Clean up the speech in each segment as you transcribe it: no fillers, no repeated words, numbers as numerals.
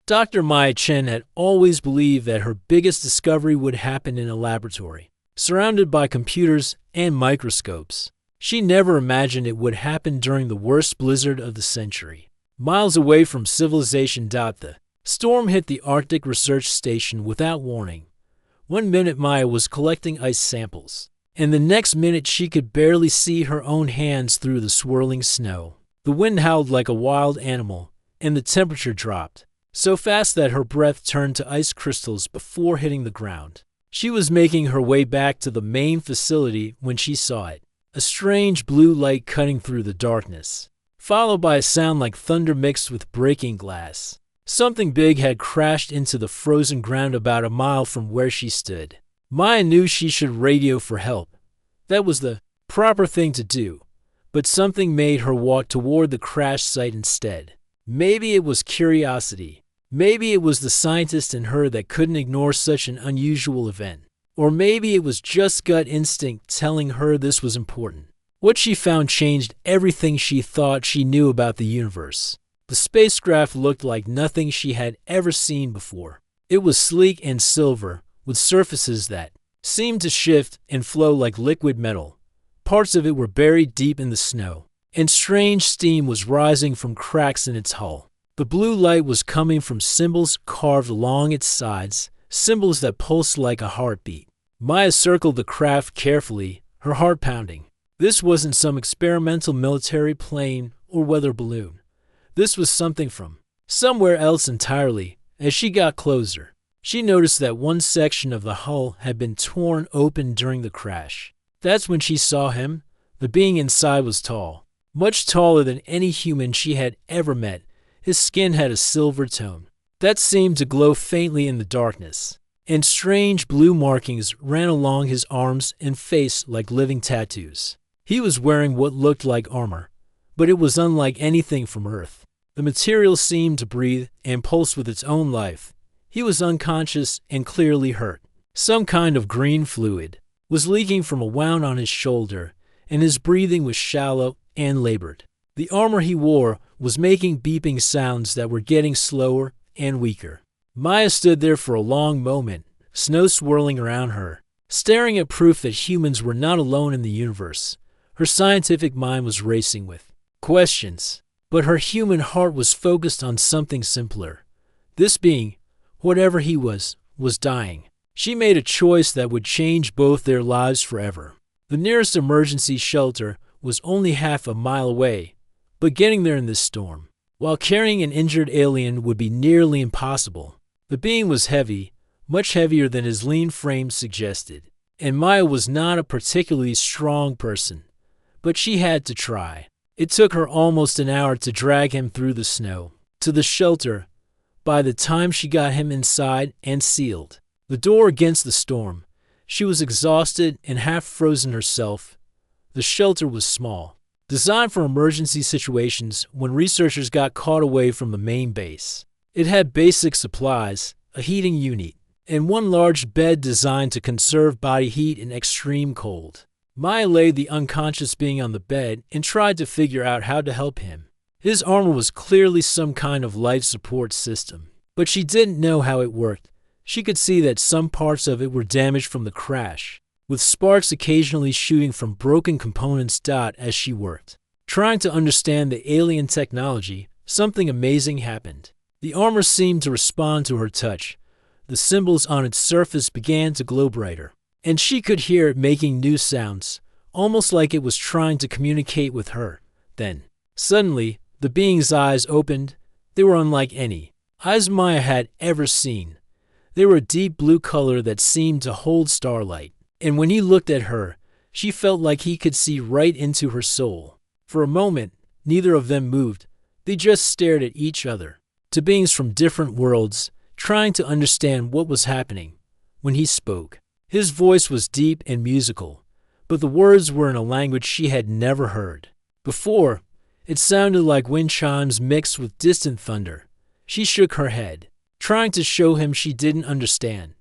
Dr. Maya Chen had always believed that her biggest discovery would happen in a laboratory, surrounded by computers and microscopes. She never imagined it would happen during the worst blizzard of the century. Miles away from civilization. The storm hit the Arctic Research Station without warning. One minute Maya was collecting ice samples, and the next minute she could barely see her own hands through the swirling snow. The wind howled like a wild animal, and the temperature dropped so fast that her breath turned to ice crystals before hitting the ground. She was making her way back to the main facility when she saw it, a strange blue light cutting through the darkness, followed by a sound like thunder mixed with breaking glass. Something big had crashed into the frozen ground about a mile from where she stood. Maya knew she should radio for help. That was the proper thing to do, but something made her walk toward the crash site instead. Maybe it was curiosity. Maybe it was the scientist in her that couldn't ignore such an unusual event. Or maybe it was just gut instinct telling her this was important. What she found changed everything she thought she knew about the universe. The spacecraft looked like nothing she had ever seen before. It was sleek and silver, with surfaces that seemed to shift and flow like liquid metal. Parts of it were buried deep in the snow, and strange steam was rising from cracks in its hull. The blue light was coming from symbols carved along its sides, symbols that pulsed like a heartbeat. Maya circled the craft carefully, her heart pounding. This wasn't some experimental military plane or weather balloon. This was something from somewhere else entirely. As she got closer, she noticed that one section of the hull had been torn open during the crash. That's when she saw him. The being inside was tall, much taller than any human she had ever met. His skin had a silver tone that seemed to glow faintly in the darkness, and strange blue markings ran along his arms and face like living tattoos. He was wearing what looked like armor, but it was unlike anything from Earth. The material seemed to breathe and pulse with its own life. He was unconscious and clearly hurt. Some kind of green fluid was leaking from a wound on his shoulder, and his breathing was shallow and labored. The armor he wore was making beeping sounds that were getting slower and weaker. Maya stood there for a long moment, snow swirling around her, staring at proof that humans were not alone in the universe. Her scientific mind was racing with questions, but her human heart was focused on something simpler. This being, whatever he was dying. She made a choice that would change both their lives forever. The nearest emergency shelter was only half a mile away, but getting there in this storm, while carrying an injured alien, would be nearly impossible. The being was heavy, much heavier than his lean frame suggested, and Maya was not a particularly strong person, but she had to try. It took her almost an hour to drag him through the snow to the shelter. By the time she got him inside and sealed the door against the storm, she was exhausted and half frozen herself. The shelter was small, designed for emergency situations when researchers got caught away from the main base. It had basic supplies, a heating unit, and one large bed designed to conserve body heat in extreme cold. Maya laid the unconscious being on the bed and tried to figure out how to help him. His armor was clearly some kind of life support system, but she didn't know how it worked. She could see that some parts of it were damaged from the crash, with sparks occasionally shooting from broken components. As she worked, trying to understand the alien technology, something amazing happened. The armor seemed to respond to her touch. The symbols on its surface began to glow brighter, and she could hear it making new sounds, almost like it was trying to communicate with her. Then, suddenly, the being's eyes opened. They were unlike any eyes Maya had ever seen. They were a deep blue color that seemed to hold starlight, and when he looked at her, she felt like he could see right into her soul. For a moment, neither of them moved. They just stared at each other, two beings from different worlds, trying to understand what was happening. When he spoke, his voice was deep and musical, but the words were in a language she had never heard before. It sounded like wind chimes mixed with distant thunder. She shook her head, trying to show him she didn't understand.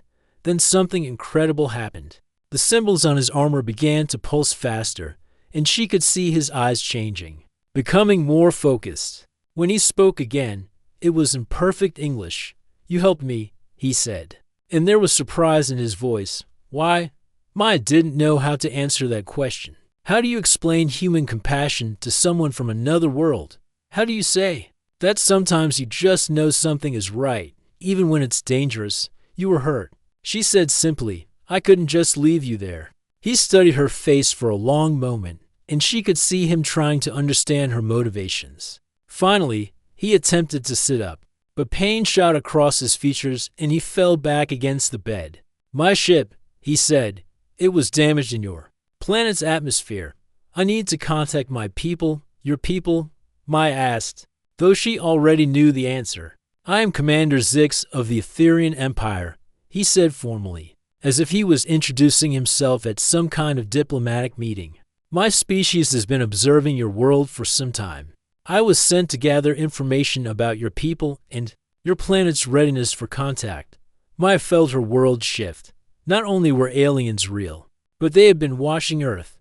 Then something incredible happened. The symbols on his armor began to pulse faster, and she could see his eyes changing, becoming more focused. When he spoke again, It was in perfect English. "You helped me," he said. And there was surprise in his voice. Why? Maya didn't know how to answer that question. How do you explain human compassion to someone from another world? How do you say that sometimes you just know something is right, even when it's dangerous? "You were hurt," she said simply. "I couldn't just leave you there." He studied her face for a long moment, and she could see him trying to understand her motivations. Finally, he attempted to sit up, but pain shot across his features and he fell back against the bed. "My ship," he said. "It was damaged in your planet's atmosphere. I need to contact my people." "Your people?" Maya asked, though she already knew the answer. "I am Commander Zix of the Etherian Empire," he said formally, as if he was introducing himself at some kind of diplomatic meeting. "My species has been observing your world for some time. I was sent to gather information about your people and your planet's readiness for contact." Maya felt her world shift. Not only were aliens real, but they had been watching Earth.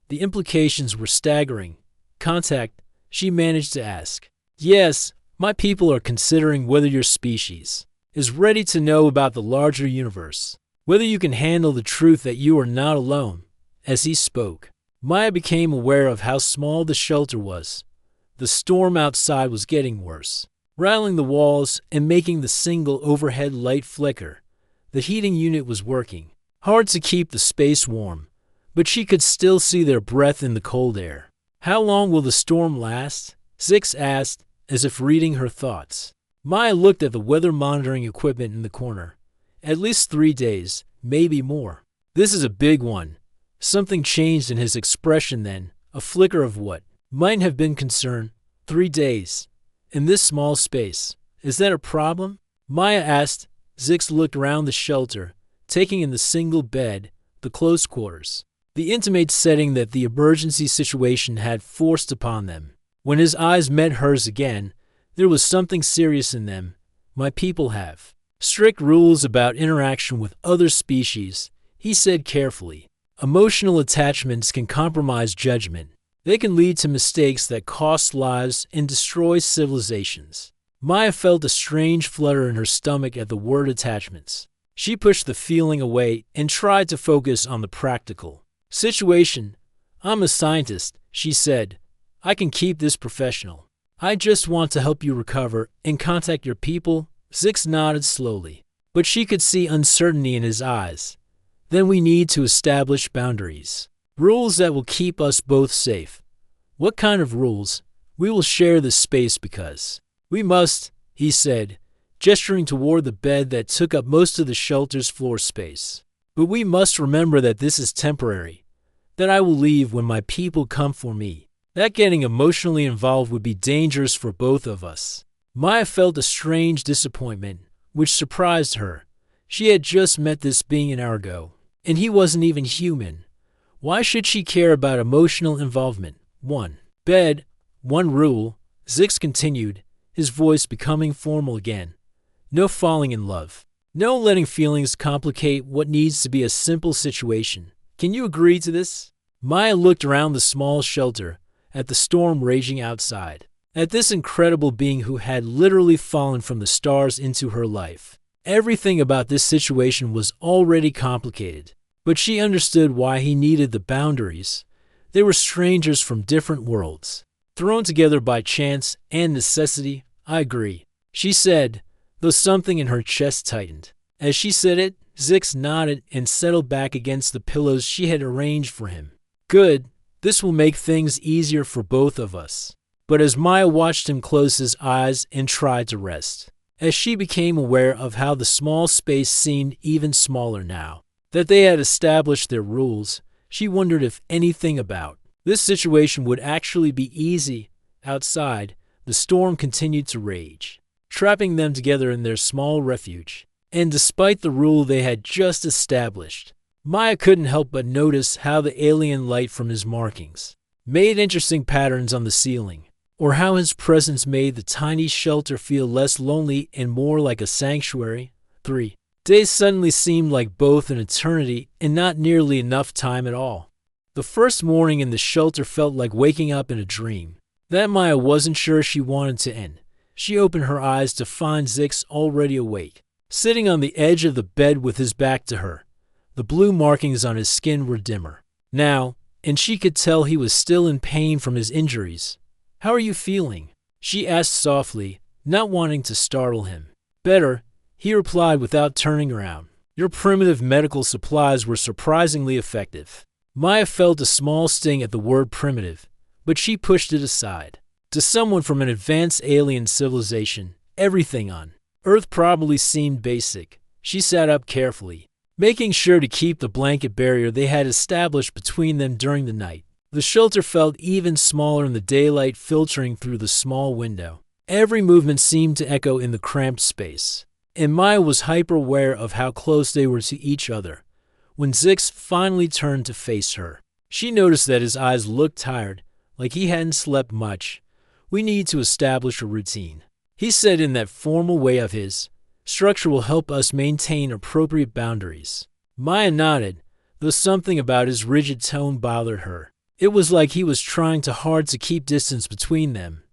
The implications were staggering. "Contact?" she managed to ask. "Yes, my people are considering whether your species is ready to know about the larger universe, whether you can handle the truth that you are not alone." As he spoke, Maya became aware of how small the shelter was. The storm outside was getting worse, rattling the walls and making the single overhead light flicker. The heating unit was working hard to keep the space warm, but she could still see their breath in the cold air. "How long will the storm last?" Zix asked, as if reading her thoughts. Maya looked at the weather monitoring equipment in the corner. "At least 3 days, maybe more." "This is a big one." Something changed in his expression then, a flicker of what might have been concern. 3 days. In this small space. Is that a problem? Maya asked. Zix looked around the shelter, taking in the single bed, the close quarters, the intimate setting that the emergency situation had forced upon them. When his eyes met hers again, there was something serious in them. "My people have strict rules about interaction with other species," he said carefully. "Emotional attachments can compromise judgment. They can lead to mistakes that cost lives and destroy civilizations." Maya felt a strange flutter in her stomach at the word attachments. She pushed the feeling away and tried to focus on the practical situation. "I'm a scientist," she said. "I can keep this professional. I just want to help you recover and contact your people." Zix nodded slowly, but she could see uncertainty in his eyes. "Then we need to establish boundaries. Rules that will keep us both safe." "What kind of rules?" "We will share this space because we must," he said, gesturing toward the bed that took up most of the shelter's floor space. "But we must remember that this is temporary, that I will leave when my people come for me. That getting emotionally involved would be dangerous for both of us." Maya felt a strange disappointment, which surprised her. She had just met this being an hour ago, and he wasn't even human. Why should she care about emotional involvement? "One bed, one rule," Zix continued, his voice becoming formal again. "No falling in love. No letting feelings complicate what needs to be a simple situation. Can you agree to this?" Maya looked around the small shelter, at the storm raging outside, at this incredible being who had literally fallen from the stars into her life. Everything about this situation was already complicated, but she understood why he needed the boundaries. They were strangers from different worlds, thrown together by chance and necessity. "I agree," she said, though something in her chest tightened. As she said it, Zix nodded and settled back against the pillows she had arranged for him. "Good. This will make things easier for both of us." But as Maya watched him close his eyes and tried to rest, as she became aware of how the small space seemed even smaller now that they had established their rules, she wondered if anything about this situation would actually be easy. Outside, the storm continued to rage, trapping them together in their small refuge. And despite the rule they had just established, Maya couldn't help but notice how the alien light from his markings made interesting patterns on the ceiling, or how his presence made the tiny shelter feel less lonely and more like a sanctuary. 3 days suddenly seemed like both an eternity and not nearly enough time at all. The first morning in the shelter felt like waking up in a dream that Maya wasn't sure she wanted to end. She opened her eyes to find Zix already awake, sitting on the edge of the bed with his back to her. The blue markings on his skin were dimmer now, and she could tell he was still in pain from his injuries. "How are you feeling?" she asked softly, not wanting to startle him. "Better," he replied without turning around. "Your primitive medical supplies were surprisingly effective." Maya felt a small sting at the word primitive, but she pushed it aside. To someone from an advanced alien civilization, everything on Earth probably seemed basic. She sat up carefully, making sure to keep the blanket barrier they had established between them during the night. The shelter felt even smaller in the daylight filtering through the small window. Every movement seemed to echo in the cramped space, and Maya was hyper-aware of how close they were to each other. When Zix finally turned to face her, she noticed that his eyes looked tired, like he hadn't slept much. "We need to establish a routine," he said in that formal way of his. "Structure will help us maintain appropriate boundaries." Maya nodded, though something about his rigid tone bothered her. It was like he was trying too hard to keep distance between them.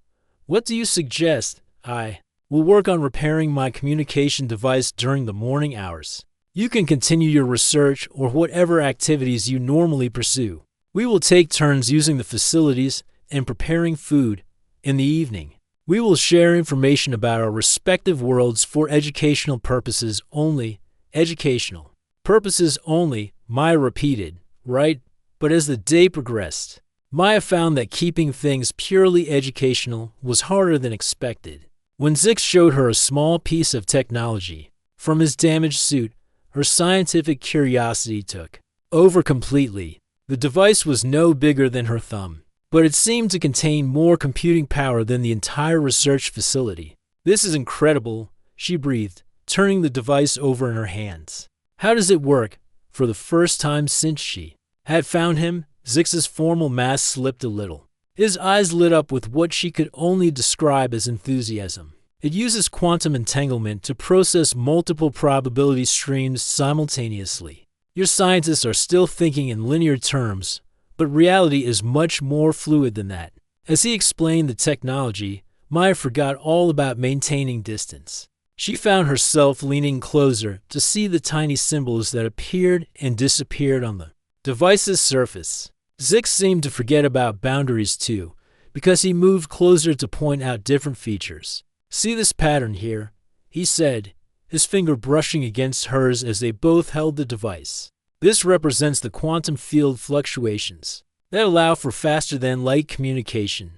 "What do you suggest?" "I will work on repairing my communication device during the morning hours. You can continue your research or whatever activities you normally pursue. We will take turns using the facilities and preparing food. In the evening, we will share information about our respective worlds for educational purposes only." "Educational purposes only," Maya repeated. "Right?" But as the day progressed, Maya found that keeping things purely educational was harder than expected. When Zix showed her a small piece of technology from his damaged suit, her scientific curiosity took over completely. The device was no bigger than her thumb, but it seemed to contain more computing power than the entire research facility. "This is incredible," she breathed, turning the device over in her hands. "How does it work?" For the first time since she had found him, Zix's formal mask slipped a little. His eyes lit up with what she could only describe as enthusiasm. "It uses quantum entanglement to process multiple probability streams simultaneously. Your scientists are still thinking in linear terms, but reality is much more fluid than that." As he explained the technology, Maya forgot all about maintaining distance. She found herself leaning closer to see the tiny symbols that appeared and disappeared on the device's surface. Zix seemed to forget about boundaries too, because he moved closer to point out different features. "See this pattern here?" he said, his finger brushing against hers as they both held the device. "This represents the quantum field fluctuations that allow for faster-than-light communication."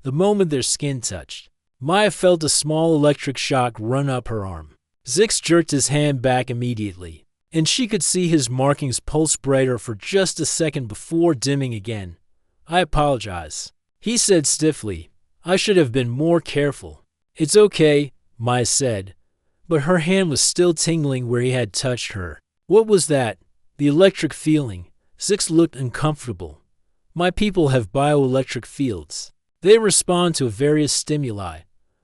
The moment their skin touched, Maya felt a small electric shock run up her arm. Zix jerked his hand back immediately, and she could see his markings pulse brighter for just a second before dimming again. "I apologize," he said stiffly. "I should have been more careful." "It's okay," Maya said, but her hand was still tingling where he had touched her. "What was that?" "The electric feeling." Zix looked uncomfortable. "My people have bioelectric fields. They respond to various stimuli."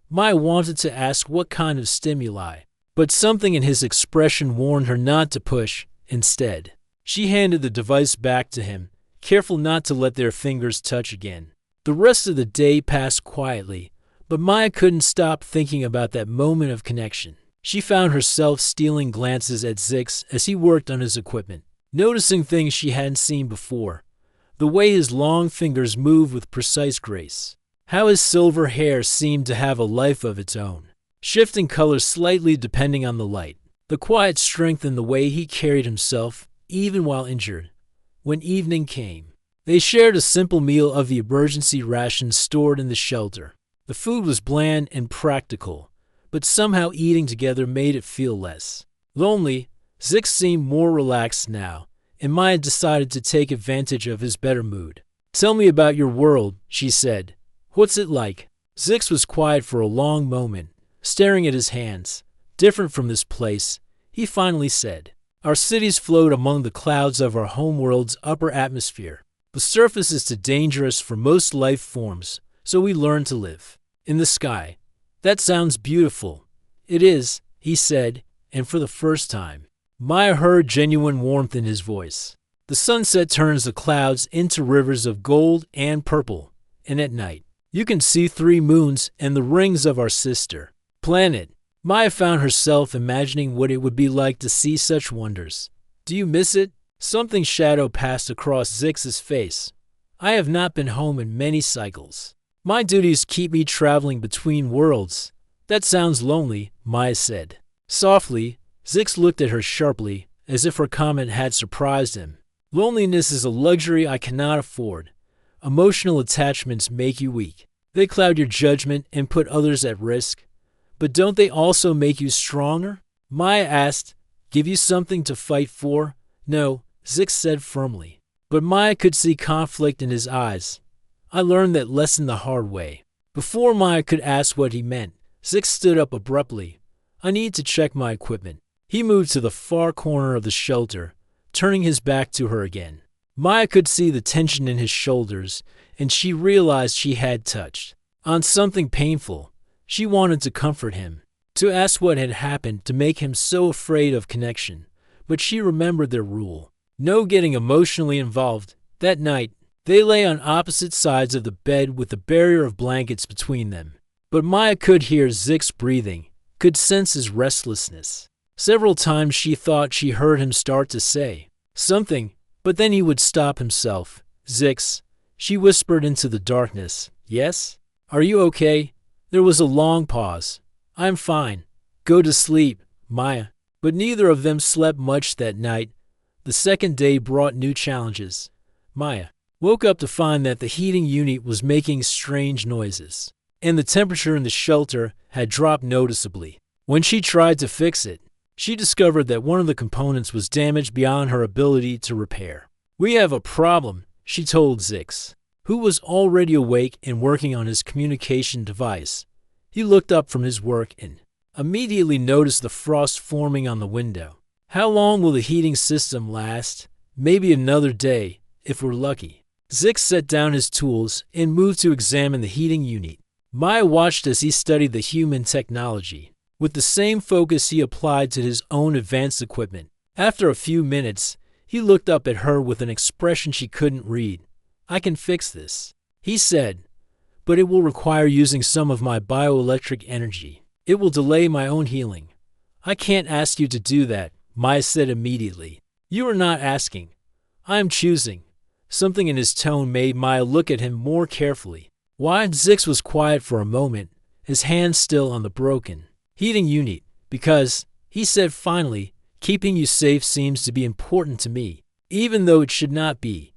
Maya wanted to ask what kind of stimuli, but something in his expression warned her not to push. Instead, she handed the device back to him, careful not to let their fingers touch again. The rest of the day passed quietly, but Maya couldn't stop thinking about that moment of connection. She found herself stealing glances at Zix as he worked on his equipment, noticing things she hadn't seen before. The way his long fingers moved with precise grace. How his silver hair seemed to have a life of its own, shifting color slightly depending on the light. The quiet strength in the way he carried himself, even while injured. When evening came, they shared a simple meal of the emergency rations stored in the shelter. The food was bland and practical, but somehow eating together made it feel less lonely. Zix seemed more relaxed now, and Maya decided to take advantage of his better mood. "Tell me about your world," she said. "What's it like?" Zix was quiet for a long moment, staring at his hands. "Different from this place," he finally said. "Our cities float among the clouds of our homeworld's upper atmosphere. The surface is too dangerous for most life forms, so we learn to live in the sky." "That sounds beautiful." "It is," he said, and for the first time, Maya heard genuine warmth in his voice. "The sunset turns the clouds into rivers of gold and purple, and at night, You can see 3 moons and the rings of our sister planet. Maya found herself imagining what it would be like to see such wonders. Do you miss it? Something shadow passed across Zix's face. I have not been home in many cycles. My duties keep me traveling between worlds. That sounds lonely, Maya said. Softly, Zix looked at her sharply, as if her comment had surprised him. Loneliness is a luxury I cannot afford. Emotional attachments make you weak. They cloud your judgment and put others at risk. But don't they also make you stronger? Maya asked. Give you something to fight for? No, Zix said firmly. But Maya could see conflict in his eyes. I learned that lesson the hard way. Before Maya could ask what he meant, Zix stood up abruptly. I need to check my equipment. He moved to the far corner of the shelter, turning his back to her again. Maya could see the tension in his shoulders, and she realized she had touched on something painful. She wanted to comfort him, to ask what had happened to make him so afraid of connection. But she remembered their rule. No getting emotionally involved. That night, they lay on opposite sides of the bed with a barrier of blankets between them. But Maya could hear Zix breathing, could sense his restlessness. Several times she thought she heard him start to say something, but then he would stop himself. Zix, she whispered into the darkness. Yes? Are you okay? There was a long pause. I'm fine. Go to sleep, Maya. But neither of them slept much that night. The second day brought new challenges. Maya woke up to find that the heating unit was making strange noises, and the temperature in the shelter had dropped noticeably. When she tried to fix it, she discovered that one of the components was damaged beyond her ability to repair. We have a problem, she told Zix, who was already awake and working on his communication device. He looked up from his work and immediately noticed the frost forming on the window. How long will the heating system last? Maybe another day, if we're lucky. Zix set down his tools and moved to examine the heating unit. Maya watched as he studied the human technology, with the same focus he applied to his own advanced equipment. After a few minutes, he looked up at her with an expression she couldn't read. I can fix this, he said, but it will require using some of my bioelectric energy. It will delay my own healing. I can't ask you to do that, Maya said immediately. You are not asking. I am choosing. Something in his tone made Maya look at him more carefully. Why? Zix was quiet for a moment, his hand still on the broken heating unit. Because, he said finally, keeping you safe seems to be important to me, even though it should not be.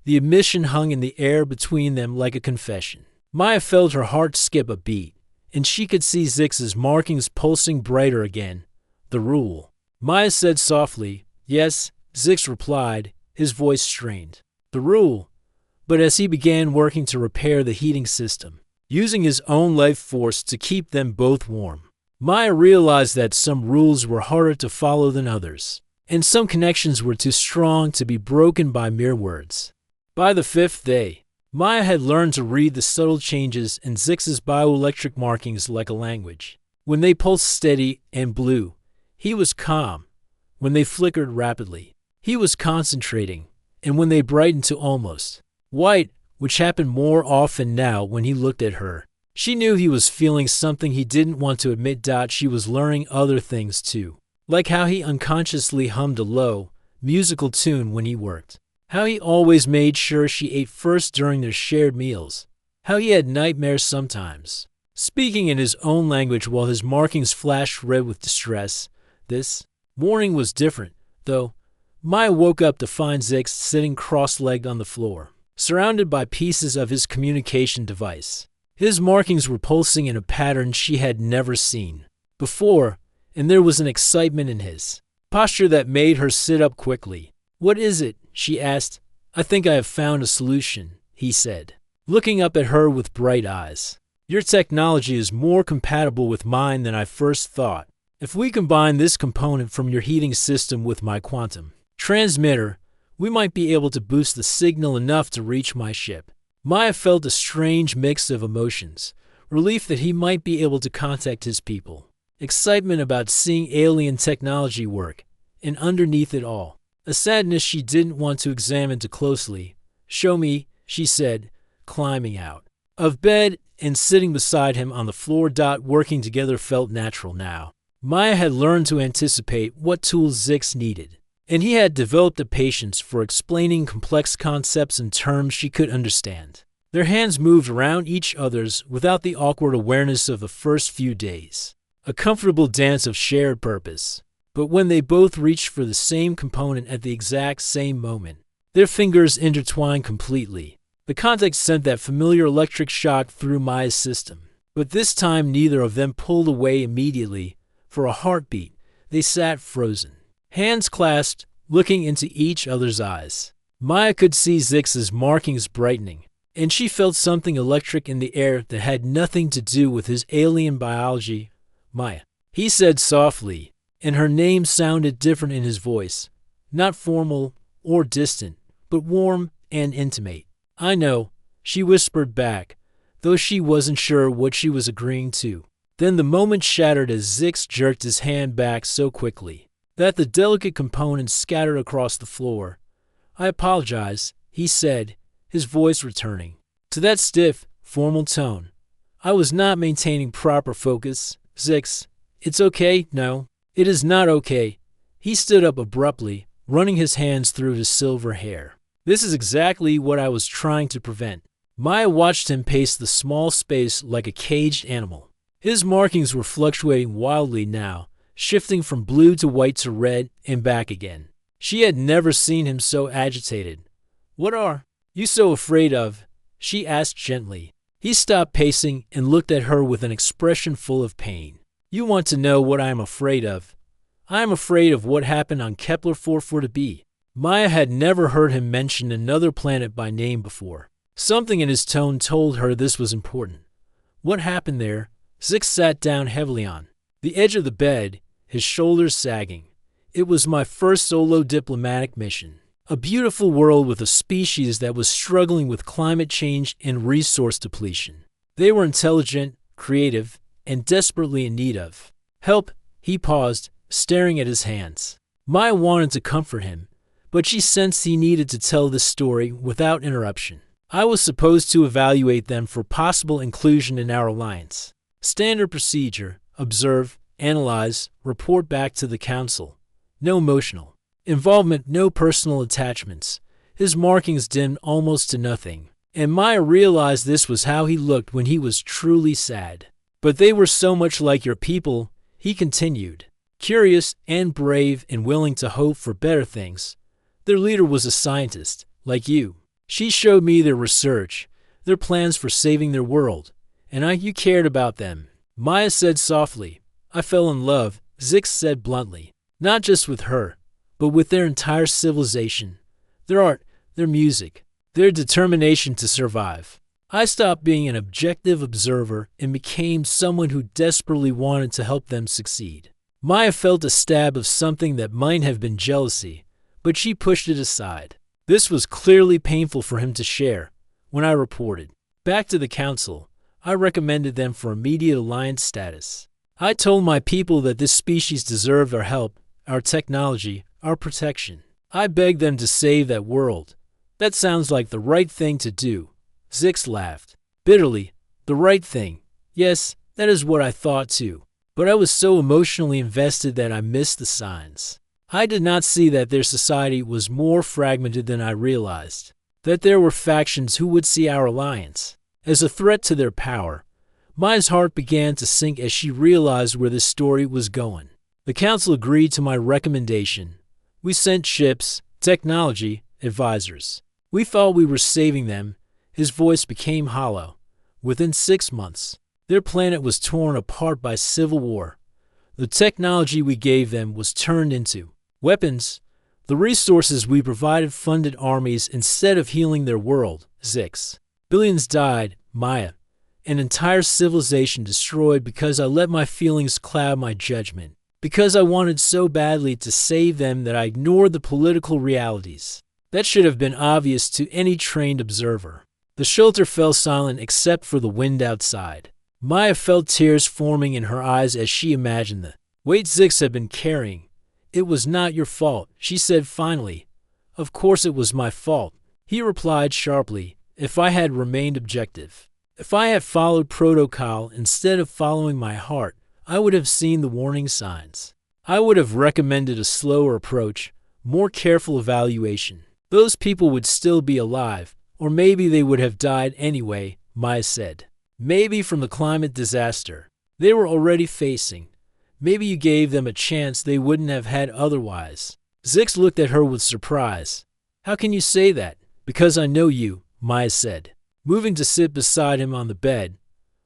The admission hung in the air between them like a confession. Maya felt her heart skip a beat, and she could see Zix's markings pulsing brighter again. The rule. Maya said softly. Yes, Zix replied, his voice strained. The rule. But as he began working to repair the heating system, using his own life force to keep them both warm, Maya realized that some rules were harder to follow than others, and some connections were too strong to be broken by mere words. By the 5th day, Maya had learned to read the subtle changes in Zix's bioelectric markings like a language. When they pulsed steady and blue, he was calm. When they flickered rapidly, he was concentrating. And when they brightened to almost white, which happened more often now when he looked at her, she knew he was feeling something he didn't want to admit. She was learning other things too, like how he unconsciously hummed a low, musical tune when he worked, how he always made sure she ate first during their shared meals, how he had nightmares sometimes, speaking in his own language while his markings flashed red with distress. This morning was different, though. Maya woke up to find Zix sitting cross-legged on the floor, surrounded by pieces of his communication device. His markings were pulsing in a pattern she had never seen before, and there was an excitement in his posture that made her sit up quickly. What is it? She asked. I think I have found a solution, he said, looking up at her with bright eyes. Your technology is more compatible with mine than I first thought. If we combine this component from your heating system with my quantum transmitter, we might be able to boost the signal enough to reach my ship. Maya felt a strange mix of emotions, relief that he might be able to contact his people, excitement about seeing alien technology work, and underneath it all, a sadness she didn't want to examine too closely. Show me, she said, climbing out. of bed and sitting beside him on the floor. Working together felt natural now. Maya had learned to anticipate what tools Zix needed, and he had developed a patience for explaining complex concepts in terms she could understand. Their hands moved around each other's without the awkward awareness of the first few days. A comfortable dance of shared purpose. But when they both reached for the same component at the exact same moment, their fingers intertwined completely. The contact sent that familiar electric shock through Maya's system. But this time neither of them pulled away immediately. For a heartbeat, they sat frozen, hands clasped, looking into each other's eyes. Maya could see Zix's markings brightening, and she felt something electric in the air that had nothing to do with his alien biology. Maya, he said softly, and her name sounded different in his voice, not formal or distant, but warm and intimate. I know, she whispered back, though she wasn't sure what she was agreeing to. Then the moment shattered as Zix jerked his hand back so quickly that the delicate components scattered across the floor. I apologize, he said, his voice returning to that stiff, formal tone. I was not maintaining proper focus. Zix, it's okay, no. It is not okay. He stood up abruptly, running his hands through his silver hair. This is exactly what I was trying to prevent. Maya watched him pace the small space like a caged animal. His markings were fluctuating wildly now, shifting from blue to white to red and back again. She had never seen him so agitated. What are you so afraid of? She asked gently. He stopped pacing and looked at her with an expression full of pain. You want to know what I am afraid of? I am afraid of what happened on Kepler 440b. Maya had never heard him mention another planet by name before. Something in his tone told her this was important. What happened there? Zix sat down heavily on the edge of the bed, his shoulders sagging. It was my first solo diplomatic mission. A beautiful world with a species that was struggling with climate change and resource depletion. They were intelligent, creative, and desperately in need of help. He paused, staring at his hands. Maya wanted to comfort him, but she sensed he needed to tell this story without interruption. I was supposed to evaluate them for possible inclusion in our alliance. Standard procedure: observe, analyze, report back to the council. No emotional involvement, no personal attachments. His markings dimmed almost to nothing, and Maya realized this was how he looked when he was truly sad. But they were so much like your people, he continued, curious and brave and willing to hope for better things. Their leader was a scientist, like you. She showed me their research, their plans for saving their world, and you cared about them. Maya said softly. I fell in love, Zix said bluntly, not just with her, but with their entire civilization, their art, their music, their determination to survive. I stopped being an objective observer and became someone who desperately wanted to help them succeed. Maya felt a stab of something that might have been jealousy, but she pushed it aside. This was clearly painful for him to share. When I reported back to the council, I recommended them for immediate alliance status. I told my people that this species deserved our help, our technology, our protection. I begged them to save that world. That sounds like the right thing to do. Zix laughed bitterly. The right thing. Yes, that is what I thought too. But I was so emotionally invested that I missed the signs. I did not see that their society was more fragmented than I realized, that there were factions who would see our alliance as a threat to their power. Maya's heart began to sink as she realized where this story was going. The council agreed to my recommendation. We sent ships, technology, advisors. We thought we were saving them. His voice became hollow. Within 6 months, their planet was torn apart by civil war. The technology we gave them was turned into weapons. The resources we provided funded armies instead of healing their world. Zix. Billions died, Maya. An entire civilization destroyed because I let my feelings cloud my judgment. Because I wanted so badly to save them that I ignored the political realities. That should have been obvious to any trained observer. The shelter fell silent except for the wind outside. Maya felt tears forming in her eyes as she imagined the weight Zix had been carrying. It was not your fault, she said finally. Of course it was my fault, he replied sharply. If I had remained objective, If I had followed protocol instead of following my heart, I would have seen the warning signs. I would have recommended a slower approach, more careful evaluation. Those people would still be alive, or maybe they would have died anyway, Maya said. Maybe from the climate disaster they were already facing. Maybe you gave them a chance they wouldn't have had otherwise. Zix looked at her with surprise. How can you say that? Because I know you, Maya said, moving to sit beside him on the bed.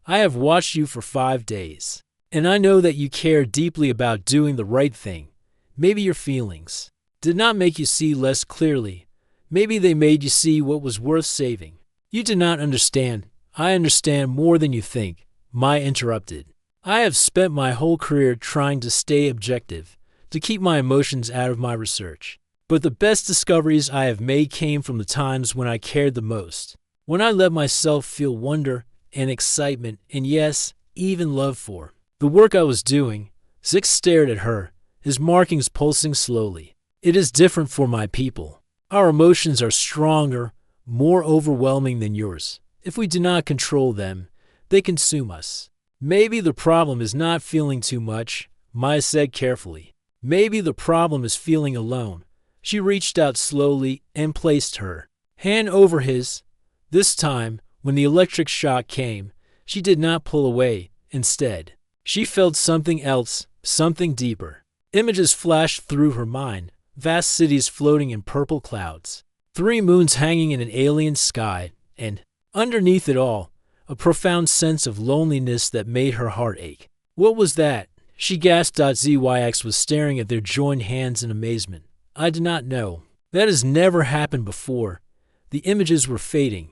I have watched you for 5 days, and I know that you care deeply about doing the right thing. Maybe your feelings did not make you see less clearly. Maybe they made you see what was worth saving. You did not understand. I understand more than you think, Maya interrupted. I have spent my whole career trying to stay objective, to keep my emotions out of my research. But the best discoveries I have made came from the times when I cared the most, when I let myself feel wonder and excitement and, yes, even love for the work I was doing. Zix stared at her, his markings pulsing slowly. It is different for my people. Our emotions are stronger, more overwhelming than yours. If we do not control them, they consume us. Maybe the problem is not feeling too much, Maya said carefully. Maybe the problem is feeling alone. She reached out slowly and placed her hand over his. This time, when the electric shock came, she did not pull away. Instead, she felt something else, something deeper. Images flashed through her mind, vast cities floating in purple clouds, 3 moons hanging in an alien sky, and, underneath it all, a profound sense of loneliness that made her heart ache. What was that? She gasped. ZYX was staring at their joined hands in amazement. I did not know. That has never happened before. The images were fading,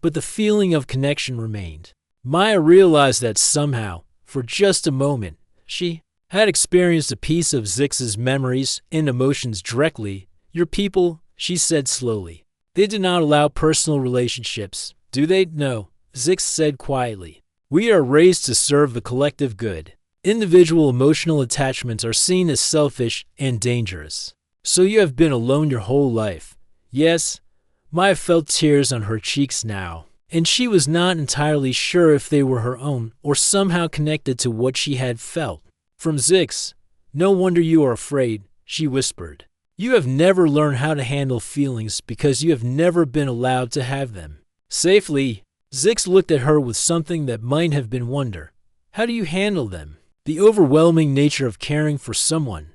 but the feeling of connection remained. Maya realized that somehow, for just a moment, she had experienced a piece of Zix's memories and emotions directly. Your people, she said slowly. They do not allow personal relationships, do they? No, Zix said quietly. We are raised to serve the collective good. Individual emotional attachments are seen as selfish and dangerous. So you have been alone your whole life. Yes, Maya felt tears on her cheeks now, and she was not entirely sure if they were her own or somehow connected to what she had felt. From Zix, no wonder you are afraid, she whispered. You have never learned how to handle feelings because you have never been allowed to have them safely. Zix looked at her with something that might have been wonder. How do you handle them? The overwhelming nature of caring for someone.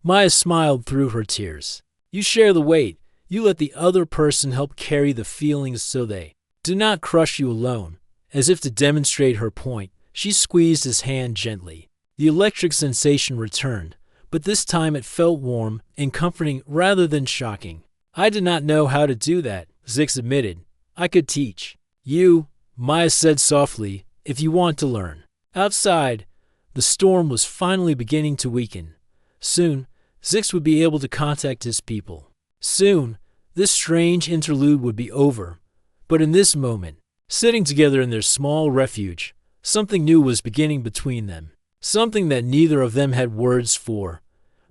Maya smiled through her tears. You share the weight. You let the other person help carry the feelings so they do not crush you alone. As if to demonstrate her point, she squeezed his hand gently. The electric sensation returned, but this time it felt warm and comforting rather than shocking. I did not know how to do that, Zix admitted. I could teach you, Maya said softly, if you want to learn. Outside, the storm was finally beginning to weaken. Soon, Zix would be able to contact his people. Soon, this strange interlude would be over. But in this moment, sitting together in their small refuge, something new was beginning between them. Something that neither of them had words for,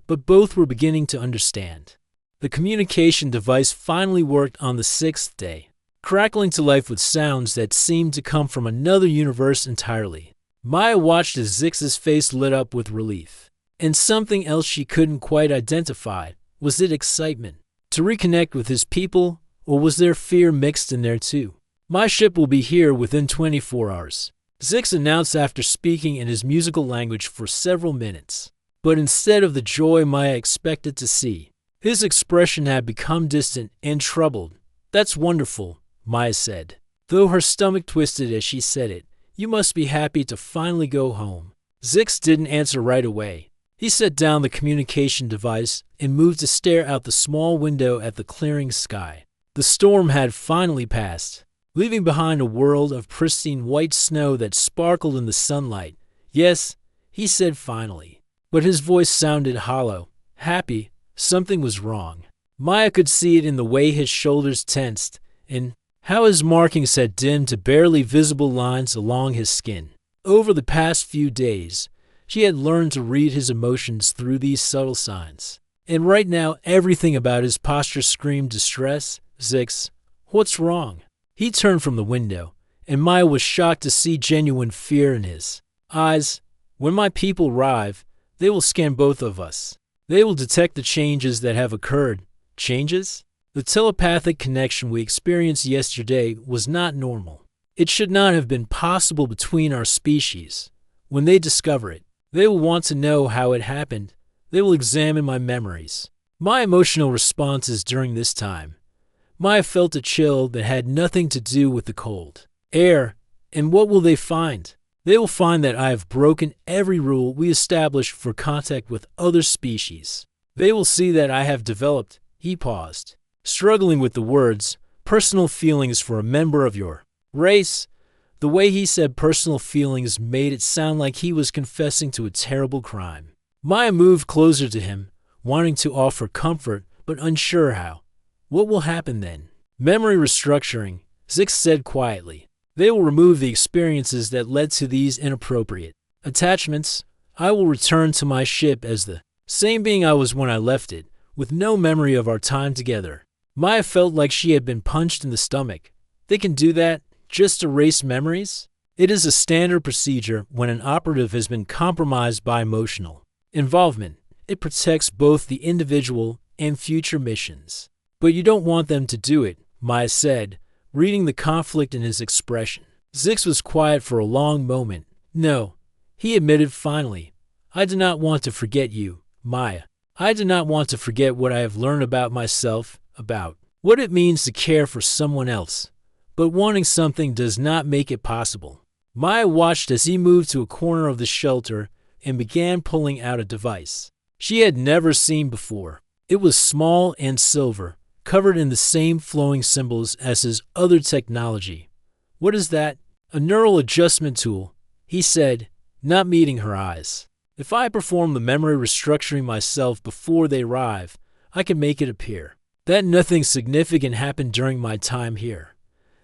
but both were beginning to understand. The communication device finally worked on the 6th day, crackling to life with sounds that seemed to come from another universe entirely. Maya watched as Zix's face lit up with relief. And something else she couldn't quite identify. Was it excitement to reconnect with his people, or was there fear mixed in there too? My ship will be here within 24 hours, Zix announced after speaking in his musical language for several minutes. But instead of the joy Maya expected to see, his expression had become distant and troubled. That's wonderful, Maya said, though her stomach twisted as she said it. You must be happy to finally go home. Zix didn't answer right away. He set down the communication device and moved to stare out the small window at the clearing sky. The storm had finally passed, leaving behind a world of pristine white snow that sparkled in the sunlight. Yes, he said finally, but his voice sounded hollow. Happy? Something was wrong. Maya could see it in the way his shoulders tensed, and how his markings had dimmed to barely visible lines along his skin. Over the past few days, she had learned to read his emotions through these subtle signs. And right now, everything about his posture screamed distress. Zix, what's wrong? He turned from the window and Maya was shocked to see genuine fear in his eyes. When my people arrive, they will scan both of us. They will detect the changes that have occurred. Changes? The telepathic connection we experienced yesterday was not normal. It should not have been possible between our species. When they discover it, they will want to know how it happened. They will examine my memories, my emotional responses during this time. Maya felt a chill that had nothing to do with the cold air, and what will they find? They will find that I have broken every rule we established for contact with other species. They will see that I have developed, he paused, struggling with the words, personal feelings for a member of your race. The way he said personal feelings made it sound like he was confessing to a terrible crime. Maya moved closer to him, wanting to offer comfort, but unsure how. What will happen then? Memory restructuring, Zix said quietly. They will remove the experiences that led to these inappropriate attachments. I will return to my ship as the same being I was when I left it, with no memory of our time together. Maya felt like she had been punched in the stomach. They can do that? Just erase memories? It is a standard procedure when an operative has been compromised by emotional involvement. It protects both the individual and future missions. But you don't want them to do it, Maya said, reading the conflict in his expression. Zix was quiet for a long moment. No, he admitted finally. I do not want to forget you, Maya. I do not want to forget what I have learned about myself, about what it means to care for someone else. But wanting something does not make it possible. Maya watched as he moved to a corner of the shelter and began pulling out a device she had never seen before. It was small and silver, covered in the same flowing symbols as his other technology. What is that? A neural adjustment tool, he said, not meeting her eyes. If I perform the memory restructuring myself before they arrive, I can make it appear that nothing significant happened during my time here.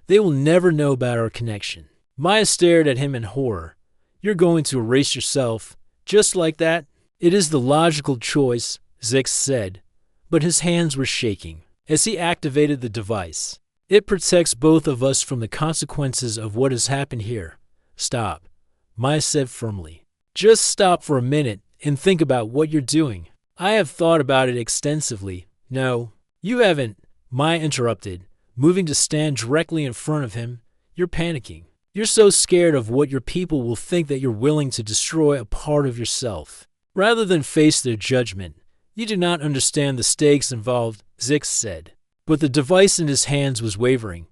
They will never know about our connection. Maya stared at him in horror. You're going to erase yourself, just like that? It is the logical choice, Zix said, but his hands were shaking as he activated the device. It protects both of us from the consequences of what has happened here. Stop, Maya said firmly. Just stop for a minute and think about what you're doing. I have thought about it extensively. No, you haven't, Maya interrupted, moving to stand directly in front of him. You're panicking. You're so scared of what your people will think that you're willing to destroy a part of yourself. Rather than face their judgment, you do not understand the stakes involved, Zix said. But the device in his hands was wavering.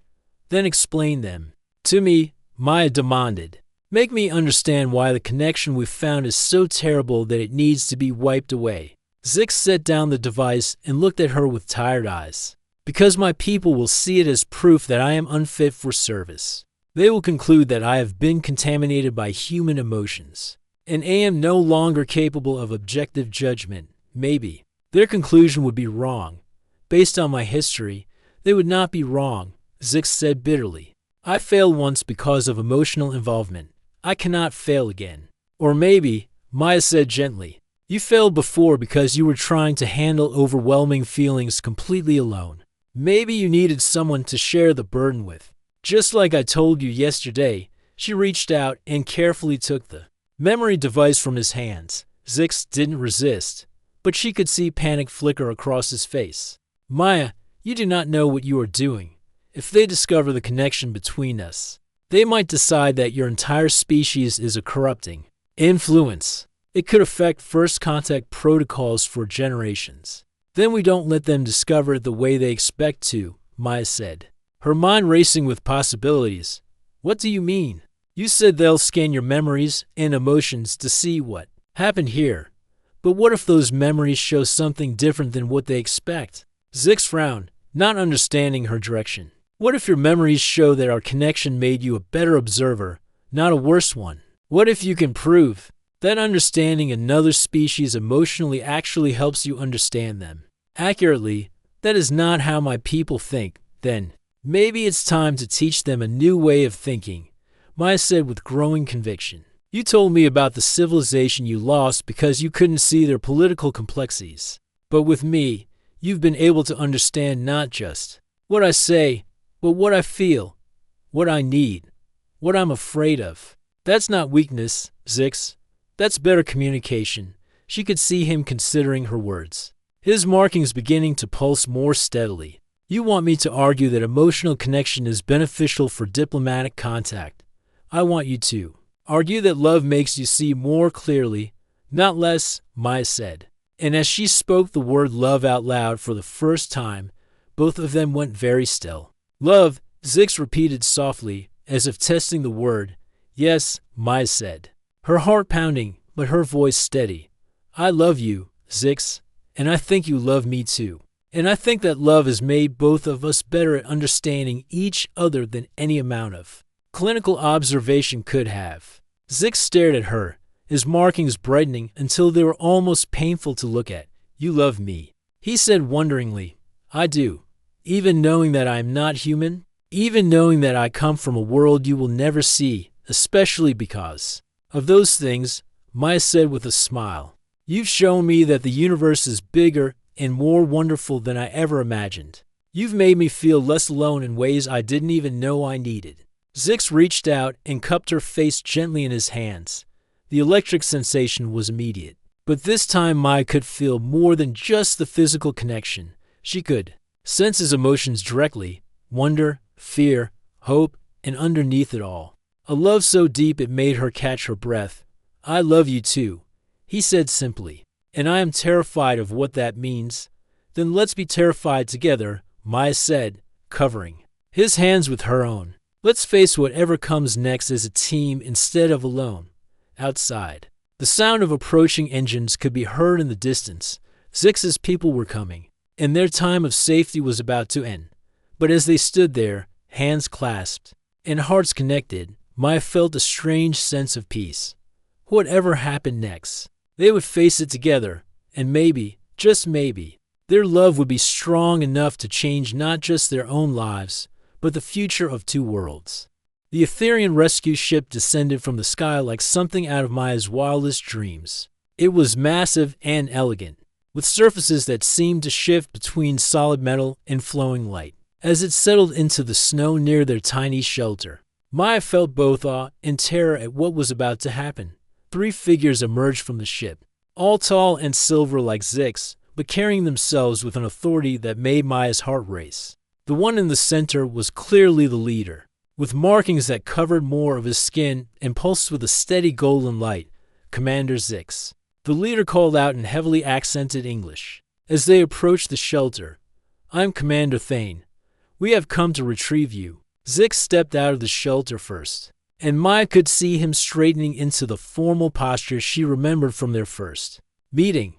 Then explain them. To me, Maya demanded. Make me understand why the connection we've found is so terrible that it needs to be wiped away. Zix set down the device and looked at her with tired eyes. Because my people will see it as proof that I am unfit for service. They will conclude that I have been contaminated by human emotions, and am no longer capable of objective judgment. Maybe. Their conclusion would be wrong. Based on my history, they would not be wrong, Zix said bitterly. I failed once because of emotional involvement. I cannot fail again. Or maybe, Maya said gently, you failed before because you were trying to handle overwhelming feelings completely alone. Maybe you needed someone to share the burden with. Just like I told you yesterday, she reached out and carefully took the memory device from his hands. Zix didn't resist, but she could see panic flicker across his face. Maya, you do not know what you are doing. If they discover the connection between us, they might decide that your entire species is a corrupting influence. It could affect first contact protocols for generations. Then we don't let them discover it the way they expect to, Maya said, her mind racing with possibilities. What do you mean? You said they'll scan your memories and emotions to see what happened here. But what if those memories show something different than what they expect? Zix frowned, not understanding her direction. What if your memories show that our connection made you a better observer, not a worse one? What if you can prove that understanding another species emotionally actually helps you understand them accurately? That is not how my people think. Then, maybe it's time to teach them a new way of thinking, Maya said with growing conviction. You told me about the civilization you lost because you couldn't see their political complexities. But with me, you've been able to understand not just what I say, but what I feel, what I need. what I'm afraid of. That's not weakness, Zix. That's better communication. She could see him considering her words. His markings beginning to pulse more steadily. You want me to argue that emotional connection is beneficial for diplomatic contact. I want you to argue that love makes you see more clearly, not less, Maya said. And as she spoke the word love out loud for the first time, both of them went very still. Love, Zix repeated softly, as if testing the word. Yes, Maya said. Her heart pounding, but her voice steady. I love you, Zix, and I think you love me too. And I think that love has made both of us better at understanding each other than any amount of clinical observation could have. Zix stared at her, his markings brightening until they were almost painful to look at. You love me, he said wonderingly. I do. Even knowing that I am not human, even knowing that I come from a world you will never see, especially because of those things, Maya said with a smile. You've shown me that the universe is bigger and more wonderful than I ever imagined. You've made me feel less alone in ways I didn't even know I needed. Zix reached out and cupped her face gently in his hands. The electric sensation was immediate. But this time Maya could feel more than just the physical connection. She could sense his emotions directly, wonder, fear, hope, and underneath it all, a love so deep it made her catch her breath. I love you too, he said simply. And I am terrified of what that means. Then let's be terrified together, Maya said, covering his hands with her own. Let's face whatever comes next as a team instead of alone. Outside, the sound of approaching engines could be heard in the distance. Zix's people were coming, and their time of safety was about to end. But as they stood there, hands clasped and hearts connected, Maya felt a strange sense of peace. Whatever happened next, they would face it together, and maybe, just maybe, their love would be strong enough to change not just their own lives, but the future of two worlds. The Etherian rescue ship descended from the sky like something out of Maya's wildest dreams. It was massive and elegant, with surfaces that seemed to shift between solid metal and flowing light. As it settled into the snow near their tiny shelter, Maya felt both awe and terror at what was about to happen. 3 figures emerged from the ship, all tall and silver like Zix, but carrying themselves with an authority that made Maya's heart race. The one in the center was clearly the leader, with markings that covered more of his skin and pulsed with a steady golden light. Commander Zix. The leader called out in heavily accented English. As they approached the shelter, I'm Commander Thane. We have come to retrieve you. Zix stepped out of the shelter first, and Maya could see him straightening into the formal posture she remembered from their first meeting.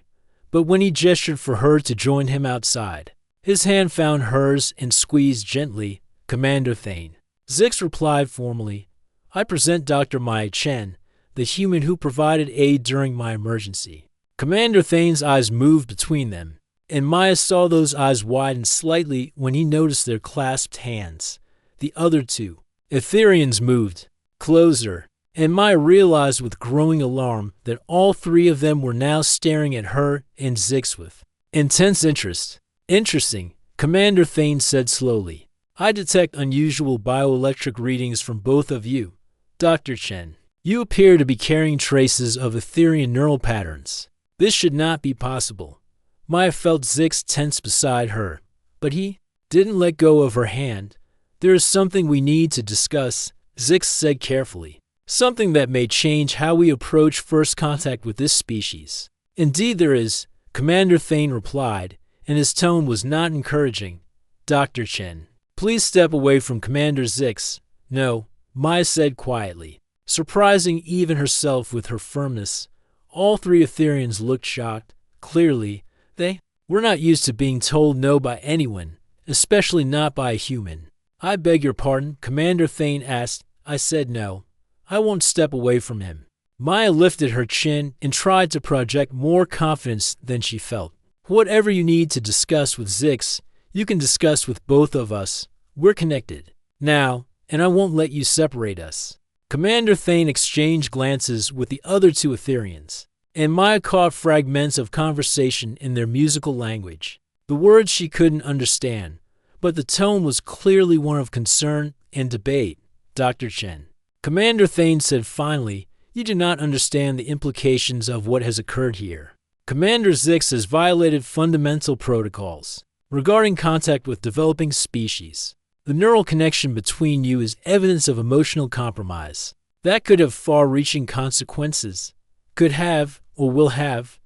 But when he gestured for her to join him outside, his hand found hers and squeezed gently. Commander Thane. Zix replied formally, I present Dr. Maya Chen, the human who provided aid during my emergency. Commander Thane's eyes moved between them, and Maya saw those eyes widen slightly when he noticed their clasped hands. The other 2 Etherians moved closer, and Maya realized with growing alarm that all 3 of them were now staring at her and Zix with intense interest. Interesting, Commander Thane said slowly. I detect unusual bioelectric readings from both of you. Dr. Chen, you appear to be carrying traces of Etherian neural patterns. This should not be possible. Maya felt Zix tense beside her, but he didn't let go of her hand. There is something we need to discuss, Zix said carefully. Something that may change how we approach first contact with this species. Indeed there is, Commander Thane replied, and his tone was not encouraging. Dr. Chen, please step away from Commander Zix. No, Maya said quietly, surprising even herself with her firmness. All 3 Etherians looked shocked. Clearly, they were not used to being told no by anyone, especially not by a human. I beg your pardon, Commander Thane asked. I said no. I won't step away from him. Maya lifted her chin and tried to project more confidence than she felt. Whatever you need to discuss with Zix, you can discuss with both of us. We're connected now, and I won't let you separate us. Commander Thane exchanged glances with the other 2 Etherians, and Maya caught fragments of conversation in their musical language. The words she couldn't understand, but the tone was clearly one of concern and debate. Dr. Chen, Commander Thane said finally, "You do not understand the implications of what has occurred here. Commander Zix has violated fundamental protocols regarding contact with developing species. The neural connection between you is evidence of emotional compromise. That could have far-reaching consequences. Could have, or will have,"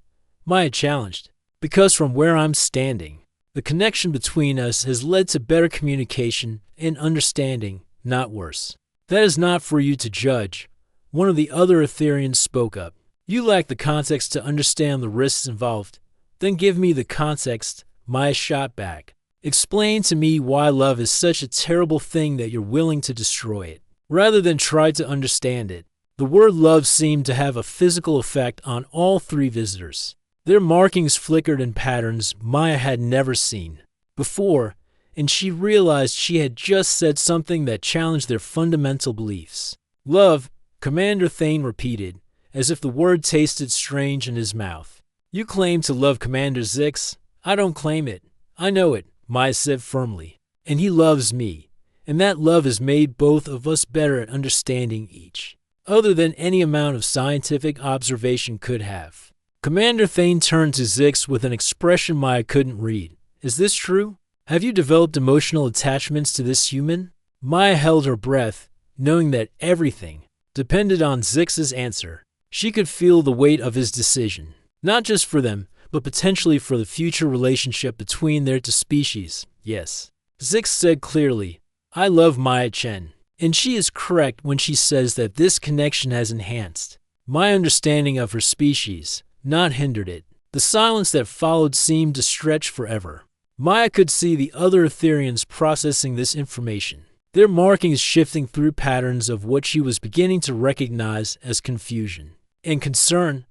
Maya challenged, "because from where I'm standing, the connection between us has led to better communication and understanding, not worse." "That is not for you to judge," one of the other Ethereans spoke up. "You lack the context to understand the risks involved." "Then give me the context," Maya shot back. "Explain to me why love is such a terrible thing that you're willing to destroy it, rather than try to understand it." The word love seemed to have a physical effect on all three visitors. Their markings flickered in patterns Maya had never seen before, and she realized she had just said something that challenged their fundamental beliefs. "Love," Commander Thane repeated, as if the word tasted strange in his mouth. "You claim to love Commander Zix. I don't claim it. I know it," Maya said firmly. "And he loves me, and that love has made both of us better at understanding each other than any amount of scientific observation could have." Commander Thane turned to Zix with an expression Maya couldn't read. "Is this true? Have you developed emotional attachments to this human?" Maya held her breath, knowing that everything depended on Zix's answer. She could feel the weight of his decision, not just for them, but potentially for the future relationship between their two species. "Yes," Zix said clearly, "I love Maya Chen, and she is correct when she says that this connection has enhanced my understanding of her species, not hindered it." The silence that followed seemed to stretch forever. Maya could see the other Ethereans processing this information, their markings shifting through patterns of what she was beginning to recognize as confusion and concern.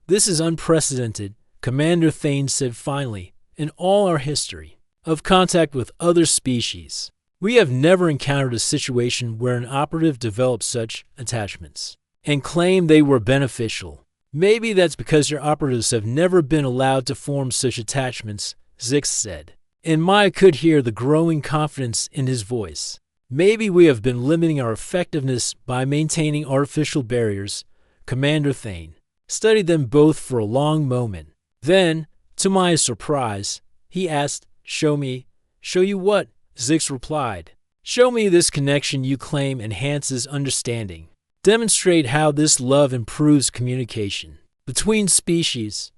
"This is unprecedented," Commander Thane said finally. "In all our history of contact with other species, we have never encountered a situation where an operative developed such attachments and claimed they were beneficial. Maybe that's because your operatives have never been allowed to form such attachments," Zix said, and Maya could hear the growing confidence in his voice. "Maybe we have been limiting our effectiveness by maintaining artificial barriers." Commander Thane studied them both for a long moment. Then, to Maya's surprise, he asked, "Show me." "Show you what?" Zix replied. "Show me this connection you claim enhances understanding. Demonstrate how this love improves communication between species."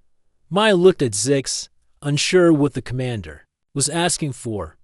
Maya looked at Zix, unsure what the commander was asking for,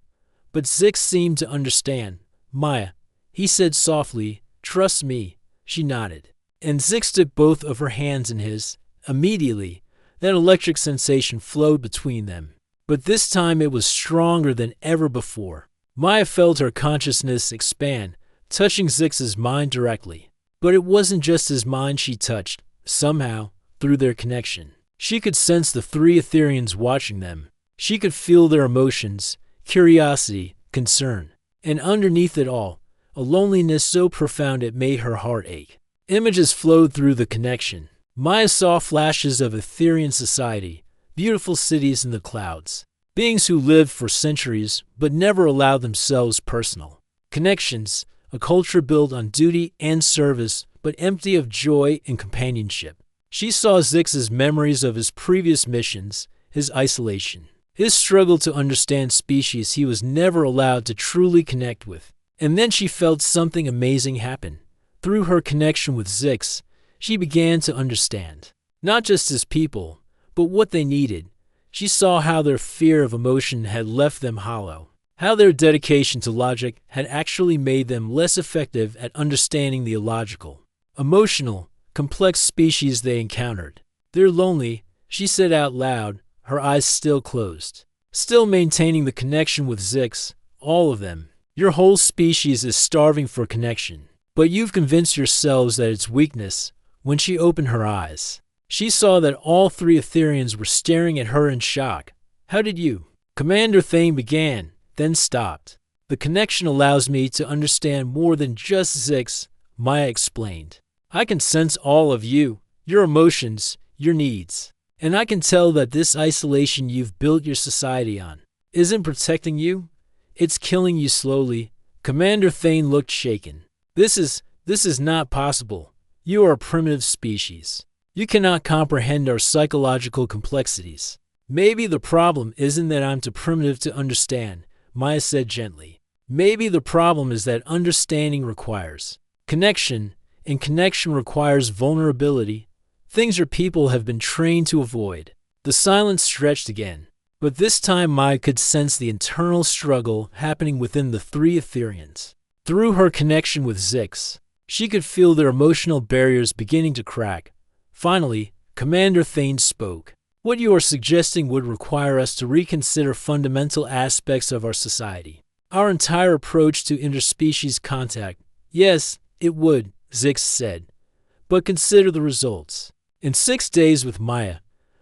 but Zix seemed to understand. "Maya," he said softly, "trust me." She nodded, and Zix took both of her hands in his. Immediately, that electric sensation flowed between them, but this time it was stronger than ever before. Maya felt her consciousness expand, touching Zix's mind directly. But it wasn't just his mind she touched. Somehow, through their connection, she could sense the three Ethereans watching them. She could feel their emotions, curiosity, concern, and underneath it all, a loneliness so profound it made her heart ache. Images flowed through the connection. Maya saw flashes of Etherean society, beautiful cities in the clouds, beings who lived for centuries but never allowed themselves personal connections, a culture built on duty and service but empty of joy and companionship. She saw Zix's memories of his previous missions, his isolation, his struggle to understand species he was never allowed to truly connect with. And then she felt something amazing happen. Through her connection with Zix, she began to understand, not just his people, but what they needed. She saw how their fear of emotion had left them hollow, how their dedication to logic had actually made them less effective at understanding the illogical, emotional, complex species they encountered. "They're lonely," she said out loud, her eyes still closed, still maintaining the connection with Zix. "All of them. Your whole species is starving for connection. But you've convinced yourselves that it's weakness." When she opened her eyes, she saw that all three Ethereans were staring at her in shock. "How did you?" Commander Thane began, then stopped. "The connection allows me to understand more than just Zix," Maya explained. "I can sense all of you, your emotions, your needs. And I can tell that this isolation you've built your society on isn't protecting you. It's killing you slowly." Commander Thane looked shaken. This is This is not possible. You are a primitive species. You cannot comprehend our psychological complexities. Maybe the problem isn't that I'm too primitive to understand, Maya said gently. Maybe the problem is that understanding requires connection, and connection requires vulnerability, things your people have been trained to avoid. The silence stretched again, but this time Maya could sense the internal struggle happening within the three Etherians. Through her connection with Zix, she could feel their emotional barriers beginning to crack. Finally, Commander Thane spoke. What you are suggesting would require us to reconsider fundamental aspects of our society. Our entire approach to interspecies contact. Yes, it would, Zix said. But consider the results. In 6 days with Maya,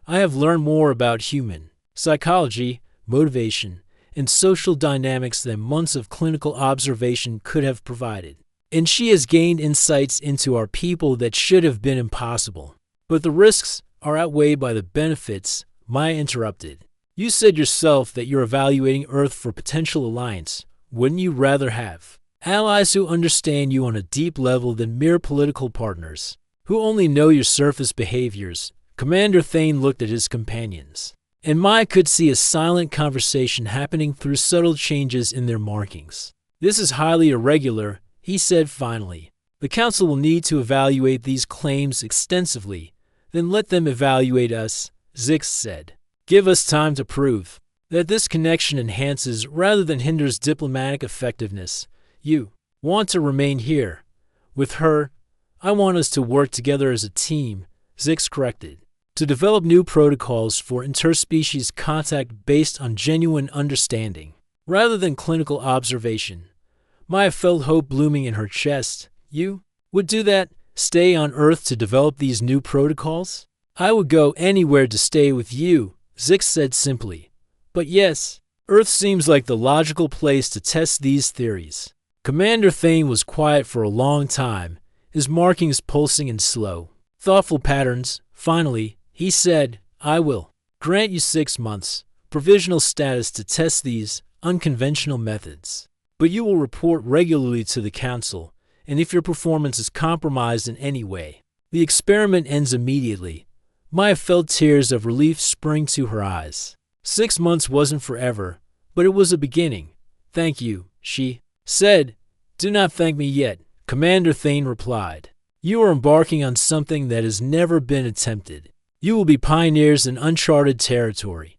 I have learned more about human psychology, motivation, and social dynamics than months of clinical observation could have provided. And she has gained insights into our people that should have been impossible. But the risks are outweighed by the benefits, Maya interrupted. You said yourself that you're evaluating Earth for potential alliance. Wouldn't you rather have allies who understand you on a deep level than mere political partners, who only know your surface behaviors? Commander Thane looked at his companions, and Maya could see a silent conversation happening through subtle changes in their markings. This is highly irregular, he said finally. The Council will need to evaluate these claims extensively. Then let them evaluate us, Zix said. Give us time to prove that this connection enhances rather than hinders diplomatic effectiveness. You want to remain here. With her, I want us to work together as a team, Zix corrected, to develop new protocols for interspecies contact based on genuine understanding, rather than clinical observation. Maya felt hope blooming in her chest. You would do that? Stay on Earth to develop these new protocols? I would go anywhere to stay with you, Zix said simply. But yes, Earth seems like the logical place to test these theories. Commander Thane was quiet for a long time, his markings pulsing and slow. Thoughtful patterns. Finally, he said, I will grant you 6 months, provisional status to test these unconventional methods. But you will report regularly to the Council, and if your performance is compromised in any way, the experiment ends immediately. Maya felt tears of relief spring to her eyes. 6 months wasn't forever, but it was a beginning. Thank you, she said. Do not thank me yet, Commander Thane replied. You are embarking on something that has never been attempted. You will be pioneers in uncharted territory.